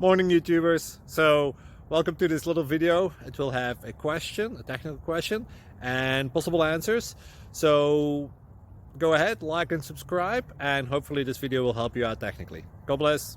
Morning YouTubers. So welcome to this little video. It will have a question, a technical question, and possible answers. So go ahead, like and subscribe, and hopefully this video will help you out technically. God bless.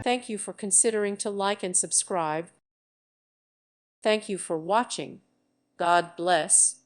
Thank you for considering to like and subscribe. Thank you for watching. God bless.